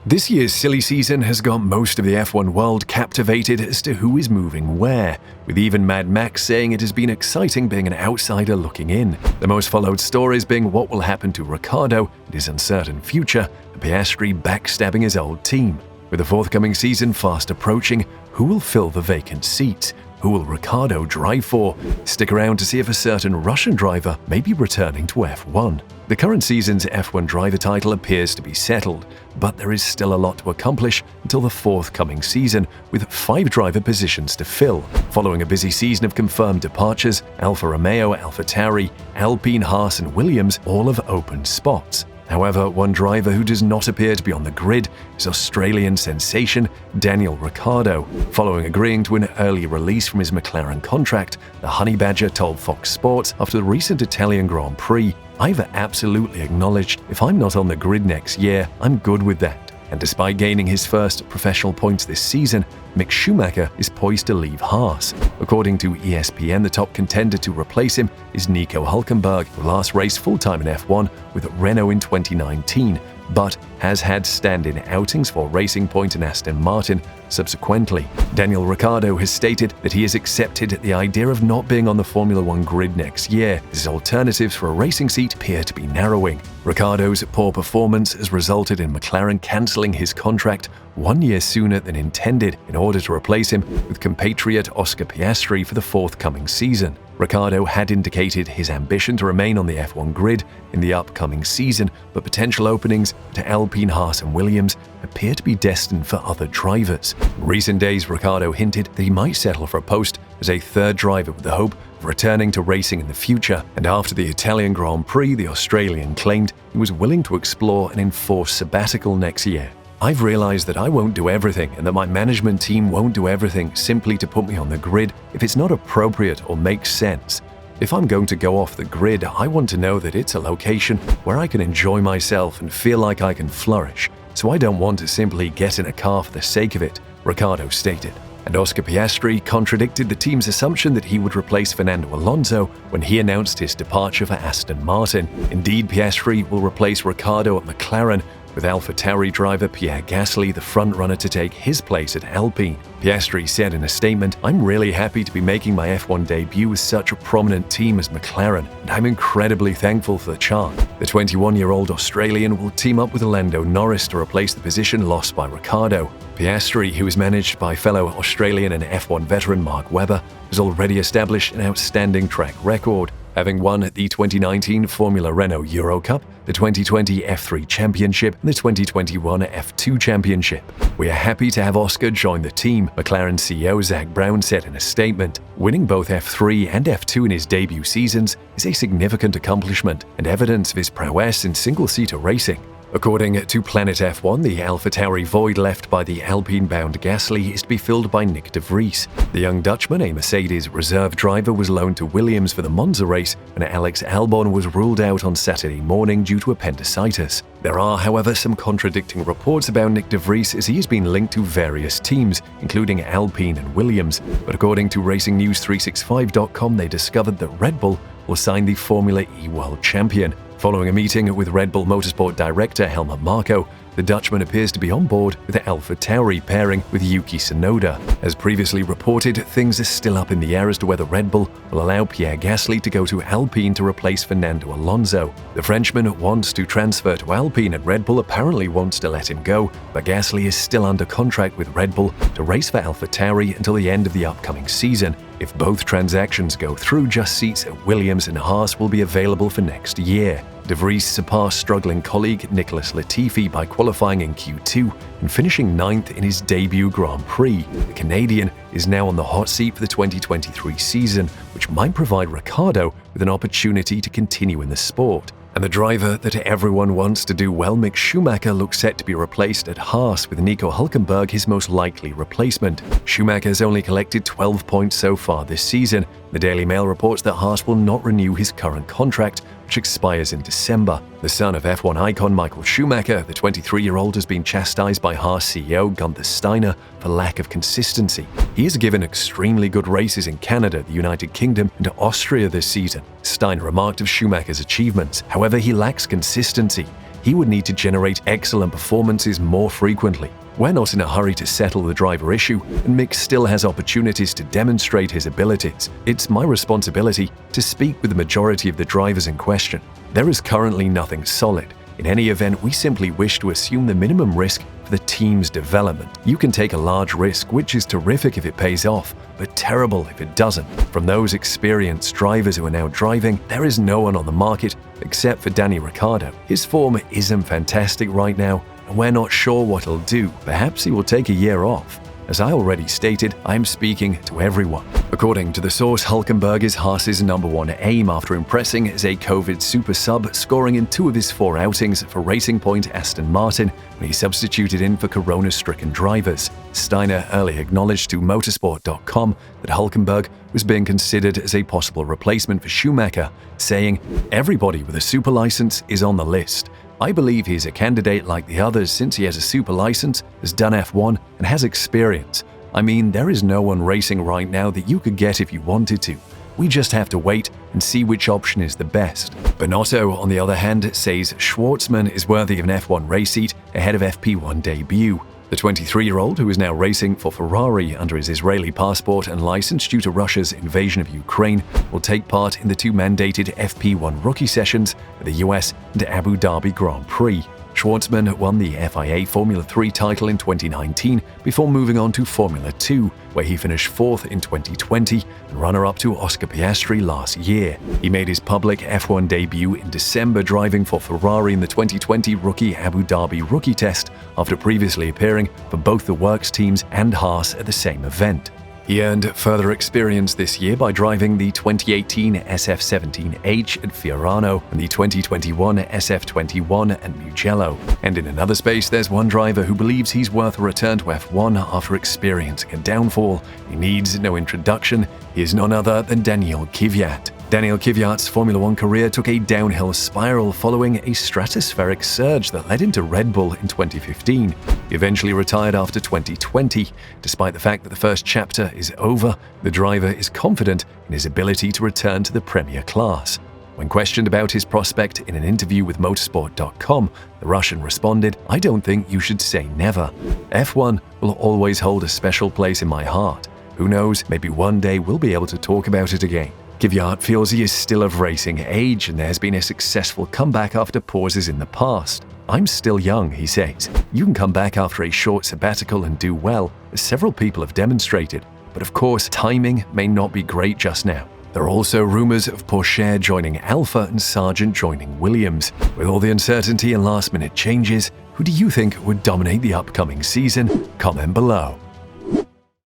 This year's silly season has got most of the F1 world captivated as to who is moving where, with even Mad Max saying it has been exciting being an outsider looking in. The most followed stories being what will happen to Ricciardo and his uncertain future, and Piastri backstabbing his old team. With the forthcoming season fast approaching, who will fill the vacant seats? Who will Ricciardo drive for? Stick around to see if a certain Russian driver may be returning to F1. The current season's F1 driver title appears to be settled, but there is still a lot to accomplish until the forthcoming season, with 5 driver positions to fill. Following a busy season of confirmed departures, Alfa Romeo, AlphaTauri, Alpine, Haas and Williams all have open spots. However, one driver who does not appear to be on the grid is Australian sensation Daniel Ricciardo. Following agreeing to an early release from his McLaren contract, the Honey Badger told Fox Sports after the recent Italian Grand Prix, "I've absolutely acknowledged if I'm not on the grid next year, I'm good with that." And despite gaining his first professional points this season, Mick Schumacher is poised to leave Haas. According to ESPN, the top contender to replace him is Nico Hülkenberg, who last raced full-time in F1 with Renault in 2019, but has had stand-in outings for Racing Point and Aston Martin subsequently. Daniel Ricciardo has stated that he has accepted the idea of not being on the Formula One grid next year, as his alternatives for a racing seat appear to be narrowing. Ricciardo's poor performance has resulted in McLaren cancelling his contract 1 year sooner than intended in order to replace him with compatriot Oscar Piastri for the forthcoming season. Ricciardo had indicated his ambition to remain on the F1 grid in the upcoming season, but potential openings to Alpine, Haas and Williams appear to be destined for other drivers. In recent days, Ricciardo hinted that he might settle for a post as a third driver with the hope of returning to racing in the future, and after the Italian Grand Prix, the Australian claimed he was willing to explore an enforced sabbatical next year. "I've realized that I won't do everything and that my management team won't do everything simply to put me on the grid if it's not appropriate or makes sense. If I'm going to go off the grid, I want to know that it's a location where I can enjoy myself and feel like I can flourish, so I don't want to simply get in a car for the sake of it," Ricciardo stated. And Oscar Piastri contradicted the team's assumption that he would replace Fernando Alonso when he announced his departure for Aston Martin. Indeed, Piastri will replace Ricciardo at McLaren, with AlphaTauri driver Pierre Gasly the frontrunner to take his place at Alpine. Piastri said in a statement, "I'm really happy to be making my F1 debut with such a prominent team as McLaren, and I'm incredibly thankful for the chance." The 21-year-old Australian will team up with Lando Norris to replace the position lost by Ricciardo. Piastri, who is managed by fellow Australian and F1 veteran Mark Webber, has already established an outstanding track record, having won the 2019 Formula Renault Euro Cup, the 2020 F3 Championship, and the 2021 F2 Championship. "We are happy to have Oscar join the team," McLaren CEO Zak Brown said in a statement. "Winning both F3 and F2 in his debut seasons is a significant accomplishment and evidence of his prowess in single-seater racing." According to Planet F1, the AlphaTauri void left by the Alpine-bound Gasly is to be filled by Nick de Vries. The young Dutchman, a Mercedes reserve driver, was loaned to Williams for the Monza race, and Alex Albon was ruled out on Saturday morning due to appendicitis. There are, however, some contradicting reports about Nick de Vries, as he has been linked to various teams, including Alpine and Williams. But according to RacingNews365.com, they discovered that Red Bull will sign the Formula E World Champion. Following a meeting with Red Bull Motorsport director Helmut Marko, the Dutchman appears to be on board with the AlphaTauri pairing with Yuki Tsunoda. As previously reported, things are still up in the air as to whether Red Bull will allow Pierre Gasly to go to Alpine to replace Fernando Alonso. The Frenchman wants to transfer to Alpine and Red Bull apparently wants to let him go, but Gasly is still under contract with Red Bull to race for AlphaTauri until the end of the upcoming season. If both transactions go through, just seats at Williams and Haas will be available for next year. De Vries surpassed struggling colleague Nicholas Latifi by qualifying in Q2 and finishing 9th in his debut Grand Prix. The Canadian is now on the hot seat for the 2023 season, which might provide Ricciardo with an opportunity to continue in the sport. And the driver that everyone wants to do well, Mick Schumacher, looks set to be replaced at Haas, with Nico Hülkenberg his most likely replacement. Schumacher has only collected 12 points so far this season. The Daily Mail reports that Haas will not renew his current contract, which expires in December. The son of F1 icon Michael Schumacher, the 23-year-old has been chastised by Haas CEO Gunther Steiner for lack of consistency. He has given extremely good races in Canada, the United Kingdom, and Austria this season. Steiner remarked of Schumacher's achievements. However, he lacks consistency. he would need to generate excellent performances more frequently. We're not in a hurry to settle the driver issue, and Mick still has opportunities to demonstrate his abilities. It's my responsibility to speak with the majority of the drivers in question. There is currently nothing solid. In any event, we simply wish to assume the minimum risk for the team's development. You can take a large risk, which is terrific if it pays off, but terrible if it doesn't. From those experienced drivers who are now driving, there is no one on the market except for Ricciardo. His form isn't fantastic right now, and we're not sure what he'll do. Perhaps he will take a year off. As I already stated, I'm speaking to everyone. According to the source, Hülkenberg is Haas's #1 aim after impressing as a COVID super sub, scoring in 2 of his 4 outings for Racing Point Aston Martin when he substituted in for corona-stricken drivers. Steiner earlier acknowledged to motorsport.com that Hülkenberg was being considered as a possible replacement for Schumacher, saying, "Everybody with a super license is on the list. I believe he's a candidate like the others since he has a super license, has done F1, and has experience. I mean, there is no one racing right now that you could get if you wanted to. We just have to wait and see which option is the best." Bonotto, on the other hand, says Schwartzman is worthy of an F1 race seat ahead of FP1 debut. The 23-year-old, who is now racing for Ferrari under his Israeli passport and license due to Russia's invasion of Ukraine, will take part in the 2 mandated FP1 rookie sessions at the US and Abu Dhabi Grand Prix. Schwartzman won the FIA Formula 3 title in 2019 before moving on to Formula 2, where he finished 4th in 2020 and runner-up to Oscar Piastri last year. He made his public F1 debut in December driving for Ferrari in the 2020 Rookie Abu Dhabi Rookie Test after previously appearing for both the Works teams and Haas at the same event. He earned further experience this year by driving the 2018 SF17H at Fiorano and the 2021 SF21 at Mugello. And in another space, there's one driver who believes he's worth a return to F1 after experiencing a downfall. He needs no introduction. He is none other than Daniil Kvyat. Daniil Kvyat's Formula 1 career took a downhill spiral following a stratospheric surge that led him to Red Bull in 2015. He eventually retired after 2020. Despite the fact that the first chapter is over, the driver is confident in his ability to return to the Premier class. When questioned about his prospect in an interview with motorsport.com, the Russian responded, "I don't think you should say never. F1 will always hold a special place in my heart. Who knows, maybe one day we'll be able to talk about it again." Kvyat feels he is still of racing age and there has been a successful comeback after pauses in the past. "I'm still young," he says. "You can come back after a short sabbatical and do well, as several people have demonstrated. But of course, timing may not be great just now." There are also rumors of Porsche joining Alfa and Sargent joining Williams. With all the uncertainty and last-minute changes, who do you think would dominate the upcoming season? Comment below.